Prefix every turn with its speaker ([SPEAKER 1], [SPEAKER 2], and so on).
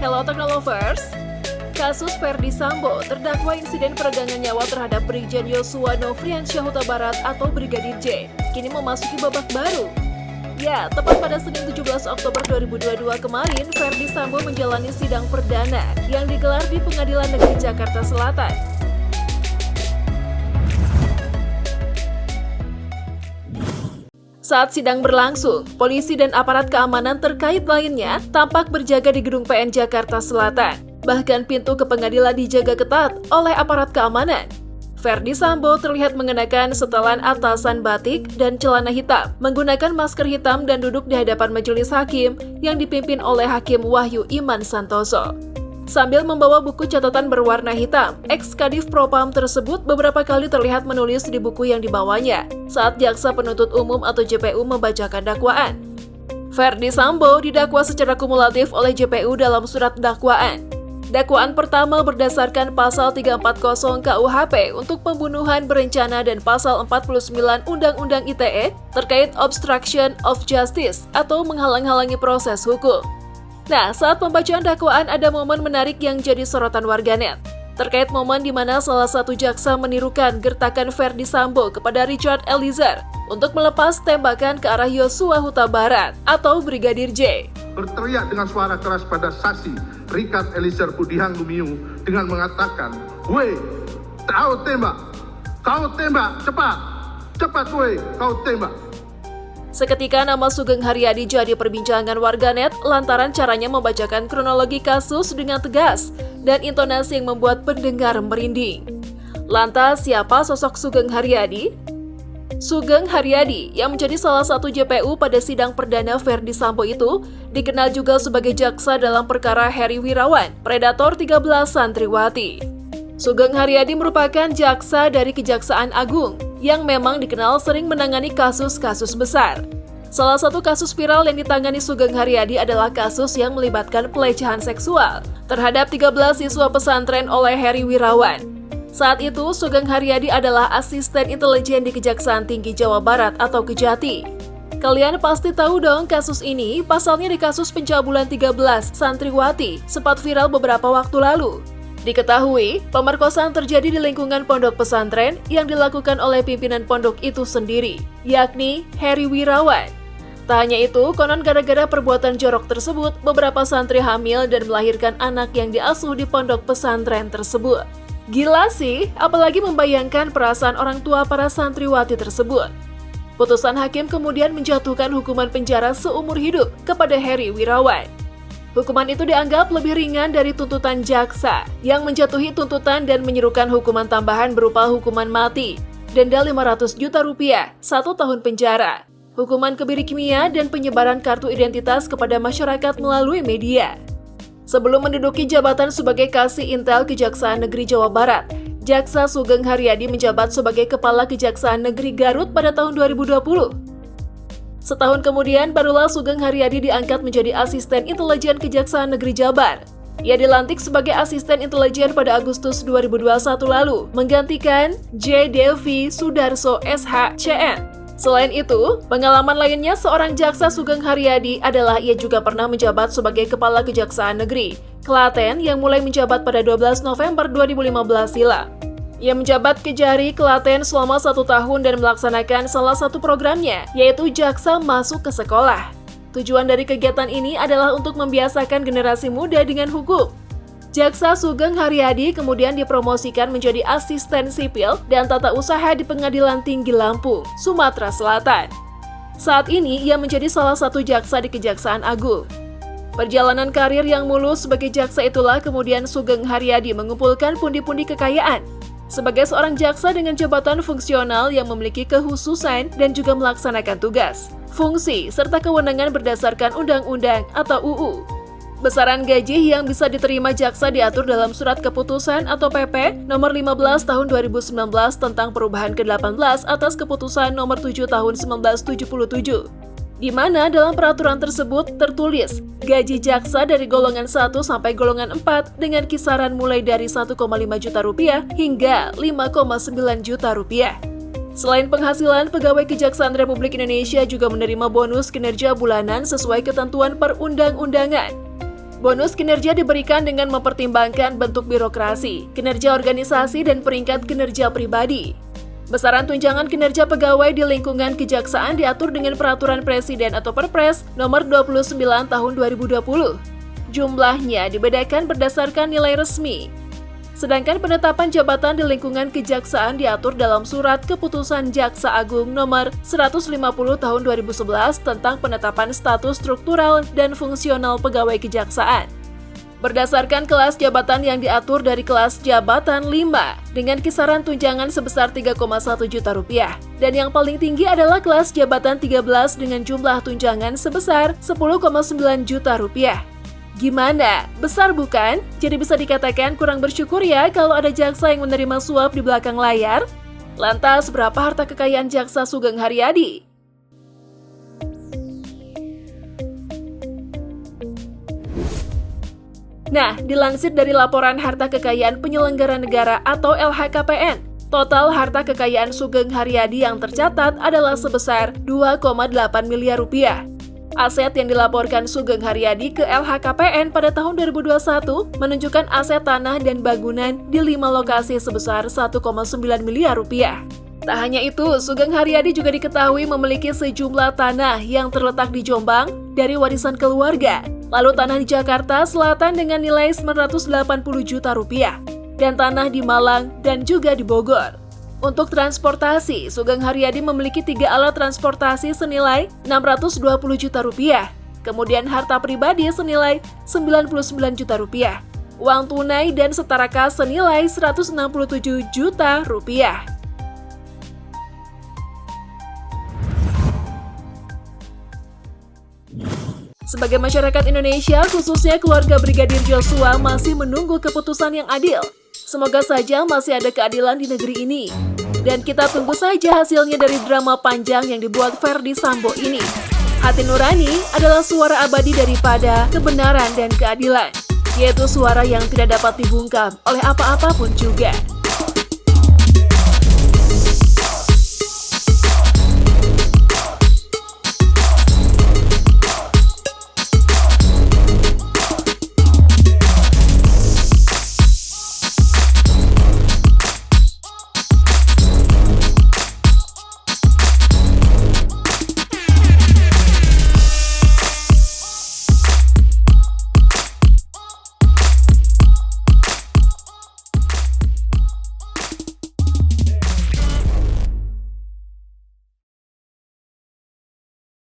[SPEAKER 1] Hello Technolovers. Kasus Ferdy Sambo, terdakwa insiden peregangan nyawa terhadap Brigjen Yosua Nofriansyah Huta Barat atau Brigadir J, kini memasuki babak baru. Ya, tepat pada Senin 17 Oktober 2022 kemarin, Ferdy Sambo menjalani sidang perdana yang digelar di Pengadilan Negeri Jakarta Selatan. Saat sidang berlangsung, polisi dan aparat keamanan terkait lainnya tampak berjaga di gedung PN Jakarta Selatan. Bahkan pintu ke pengadilan dijaga ketat oleh aparat keamanan. Ferdy Sambo terlihat mengenakan setelan atasan batik dan celana hitam, menggunakan masker hitam dan duduk di hadapan majelis hakim yang dipimpin oleh Hakim Wahyu Iman Santoso. Sambil membawa buku catatan berwarna hitam, ex-Kadif Propam tersebut beberapa kali terlihat menulis di buku yang dibawanya saat Jaksa Penuntut Umum atau JPU membacakan dakwaan. Ferdy Sambo didakwa secara kumulatif oleh JPU dalam surat dakwaan. Dakwaan pertama berdasarkan pasal 340 KUHP untuk pembunuhan berencana dan pasal 49 Undang-Undang ITE terkait obstruction of justice atau menghalang-halangi proses hukum. Nah, saat pembacaan dakwaan ada momen menarik yang jadi sorotan warganet. Terkait momen di mana salah satu jaksa menirukan gertakan Ferdy Sambo kepada Richard Eliezer untuk melepas tembakan ke arah Yosua Huta Barat atau Brigadir J.
[SPEAKER 2] Berteriak dengan suara keras pada saksi Richard Eliezer Budihang Lumiu dengan mengatakan, "Weh, kau tembak, cepat weh, kau tembak."
[SPEAKER 1] Seketika nama Sugeng Haryadi jadi perbincangan warganet lantaran caranya membacakan kronologi kasus dengan tegas dan intonasi yang membuat pendengar merinding. Lantas siapa sosok Sugeng Haryadi? Sugeng Haryadi yang menjadi salah satu JPU pada sidang perdana Ferdy Sambo itu dikenal juga sebagai jaksa dalam perkara Heri Wirawan, predator 13 santriwati. Sugeng Haryadi merupakan jaksa dari Kejaksaan Agung yang memang dikenal sering menangani kasus-kasus besar. Salah satu kasus viral yang ditangani Sugeng Haryadi adalah kasus yang melibatkan pelecehan seksual terhadap 13 siswa pesantren oleh Heri Wirawan. Saat itu, Sugeng Haryadi adalah asisten intelijen di Kejaksaan Tinggi Jawa Barat atau Kejati. Kalian pasti tahu dong kasus ini, pasalnya di kasus pencabulan 13 santriwati sempat viral beberapa waktu lalu. Diketahui, pemerkosaan terjadi di lingkungan pondok pesantren yang dilakukan oleh pimpinan pondok itu sendiri, yakni Heri Wirawan. Tak hanya itu, konon gara-gara perbuatan jorok tersebut, beberapa santri hamil dan melahirkan anak yang diasuh di pondok pesantren tersebut. Gila sih, apalagi membayangkan perasaan orang tua para santriwati tersebut. Putusan hakim kemudian menjatuhkan hukuman penjara seumur hidup kepada Heri Wirawan. Hukuman itu dianggap lebih ringan dari tuntutan jaksa yang menjatuhi tuntutan dan menyerukan hukuman tambahan berupa hukuman mati, denda 500 juta rupiah, 1 tahun penjara, hukuman kebiri kimia dan penyebaran kartu identitas kepada masyarakat melalui media. Sebelum menduduki jabatan sebagai Kasih Intel Kejaksaan Negeri Jawa Barat, Jaksa Sugeng Haryadi menjabat sebagai Kepala Kejaksaan Negeri Garut pada tahun 2020. Setahun kemudian, barulah Sugeng Haryadi diangkat menjadi Asisten Intelijen Kejaksaan Negeri Jabar. Ia dilantik sebagai Asisten Intelijen pada Agustus 2021 lalu, menggantikan J. Devi Sudarso SH.CN. Selain itu, pengalaman lainnya seorang jaksa Sugeng Haryadi adalah ia juga pernah menjabat sebagai Kepala Kejaksaan Negeri Klaten yang mulai menjabat pada 12 November 2015 silam. Ia menjabat Kejari Klaten selama 1 tahun dan melaksanakan salah satu programnya, yaitu Jaksa Masuk ke Sekolah. Tujuan dari kegiatan ini adalah untuk membiasakan generasi muda dengan hukum. Jaksa Sugeng Haryadi kemudian dipromosikan menjadi asisten sipil dan tata usaha di Pengadilan Tinggi Lampung, Sumatera Selatan. Saat ini, ia menjadi salah satu jaksa di Kejaksaan Agung. Perjalanan karir yang mulus sebagai jaksa itulah kemudian Sugeng Haryadi mengumpulkan pundi-pundi kekayaan. Sebagai seorang jaksa dengan jabatan fungsional yang memiliki kekhususan dan juga melaksanakan tugas, fungsi, serta kewenangan berdasarkan undang-undang atau UU. Besaran gaji yang bisa diterima jaksa diatur dalam Surat Keputusan atau PP nomor 15 tahun 2019 tentang perubahan ke-18 atas Keputusan nomor 7 tahun 1977. Di mana dalam peraturan tersebut tertulis gaji jaksa dari golongan 1 sampai golongan 4 dengan kisaran mulai dari 1,5 juta rupiah hingga 5,9 juta rupiah. Selain penghasilan, pegawai Kejaksaan Republik Indonesia juga menerima bonus kinerja bulanan sesuai ketentuan perundang-undangan. Bonus kinerja diberikan dengan mempertimbangkan bentuk birokrasi, kinerja organisasi, dan peringkat kinerja pribadi. Besaran tunjangan kinerja pegawai di lingkungan kejaksaan diatur dengan Peraturan Presiden atau Perpres Nomor 29 Tahun 2020. Jumlahnya dibedakan berdasarkan nilai resmi. Sedangkan penetapan jabatan di lingkungan kejaksaan diatur dalam Surat Keputusan Jaksa Agung Nomor 150 Tahun 2011 tentang penetapan status struktural dan fungsional pegawai kejaksaan. Berdasarkan kelas jabatan yang diatur dari kelas jabatan 5 dengan kisaran tunjangan sebesar 3,1 juta rupiah. Dan yang paling tinggi adalah kelas jabatan 13 dengan jumlah tunjangan sebesar 10,9 juta rupiah. Gimana? Besar bukan? Jadi bisa dikatakan kurang bersyukur ya kalau ada jaksa yang menerima suap di belakang layar? Lantas, berapa harta kekayaan Jaksa Sugeng Haryadi? Nah, dilansir dari laporan harta kekayaan penyelenggara negara atau LHKPN, total harta kekayaan Sugeng Haryadi yang tercatat adalah sebesar 2,8 miliar rupiah. Aset yang dilaporkan Sugeng Haryadi ke LHKPN pada tahun 2021 menunjukkan aset tanah dan bangunan di 5 lokasi sebesar 1,9 miliar rupiah. Tak hanya itu, Sugeng Haryadi juga diketahui memiliki sejumlah tanah yang terletak di Jombang dari warisan keluarga, lalu tanah di Jakarta Selatan dengan nilai 980 juta rupiah, dan tanah di Malang dan juga di Bogor. Untuk transportasi, Sugeng Haryadi memiliki 3 alat transportasi senilai 620 juta rupiah, kemudian harta pribadi senilai 99 juta rupiah, uang tunai dan setara kas senilai 167 juta rupiah. Sebagai masyarakat Indonesia, khususnya keluarga Brigadir Joshua masih menunggu keputusan yang adil. Semoga saja masih ada keadilan di negeri ini. Dan kita tunggu saja hasilnya dari drama panjang yang dibuat Ferdy Sambo ini. Hati nurani adalah suara abadi daripada kebenaran dan keadilan, yaitu suara yang tidak dapat dibungkam oleh apa-apapun juga.